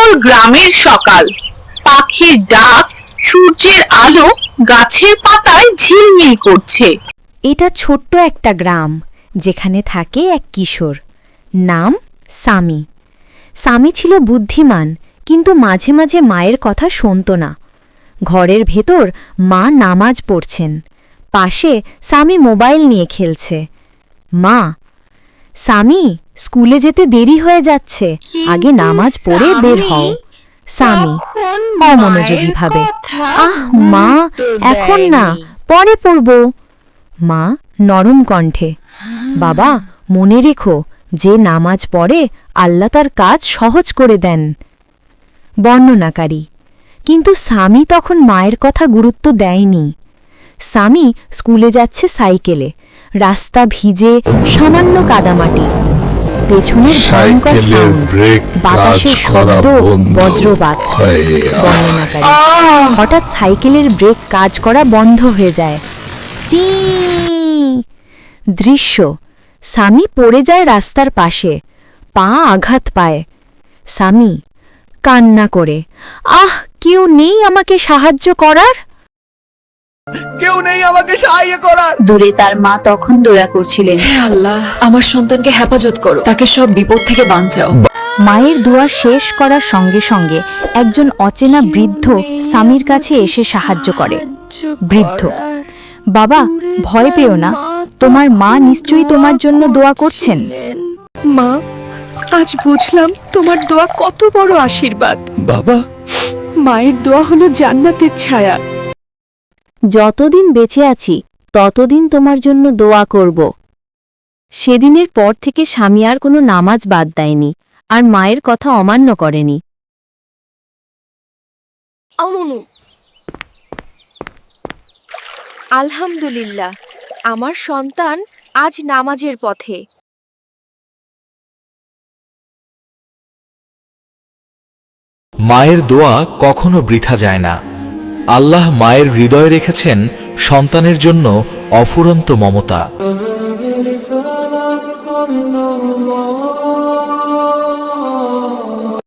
সুন্দর গ্রামের সকাল, পাখির ডাক, সূর্যের আলো গাছের পাতায় ঝিলমিল করছে। এটা ছোট্ট একটা গ্রাম, যেখানে থাকে এক কিশোর, নাম সামি। সামি ছিল বুদ্ধিমান, কিন্তু মাঝে মাঝে মায়ের কথা শুনত না। ঘরের ভেতর মা নামাজ পড়ছেন, পাশে সামি মোবাইল নিয়ে খেলছে। মা, সামি, স্কুলে যেতে দেরি হয়ে যাচ্ছে, আগে নামাজ পড়ে বের হও। সামি অমনোযোগীভাবে, আহ মা, এখন না, পরে পড়ব। মা নরম কণ্ঠে, বাবা, মনে রেখো, যে নামাজ পড়ে আল্লাহ তার কাজ সহজ করে দেন। বর্ণনাকারী, কিন্তু সামি তখন মায়ের কথা গুরুত্ব দেয়নি। সামি স্কুলে যাচ্ছে সাইকেলে, রাস্তা ভিজে, সামান্য কাদামাটি, পেছনের ভয়ঙ্কর সাউন্ড, বাতাসের শব্দ, বজ্রপাত। বর্ণনাকারী, হঠাৎ সাইকেলের ব্রেক কাজ করা বন্ধ হয়ে যায়। চি দৃশ্য, সামি পড়ে যায় রাস্তার পাশে, পা আঘাত পায়। সামি কান্না করে, আহ, কেউ নেই আমাকে সাহায্য করার। কেউ নেই আমাকে সাহায্য করার। দূরে তার মা তখন দোয়া করছিলেন, হে আল্লাহ, আমার সন্তানকে হেফাজত করো, তাকে সব বিপদ থেকে বাঁচাও। মায়ের দোয়া শেষ করার সঙ্গে সঙ্গে একজন অচেনা বৃদ্ধ সামির কাছে এসে সাহায্য করে। বৃদ্ধ, বাবা, ভয় পেও না, তোমার মা নিশ্চয়ই তোমার জন্য দোয়া করছেন। মা, আজ বুঝলাম তোমার দোয়া কত বড় আশীর্বাদ। বাবা, মায়ের দোয়া হলো জান্নাতের ছায়া। যতদিন বেঁচে আছি ততদিন তোমার জন্য দোয়া করব। সেদিনের পর থেকে স্বামী আর কোনো নামাজ বাদ দেয়নি, আর মায়ের কথা অমান্য করেনি। আলহামদুলিল্লাহ, আমার সন্তান আজ নামাজের পথে। মায়ের দোয়া কখনো বৃথা যায় না। আল্লাহ মায়ের হৃদয়ে রেখেছেন সন্তানের জন্য অফুরন্ত মমতা।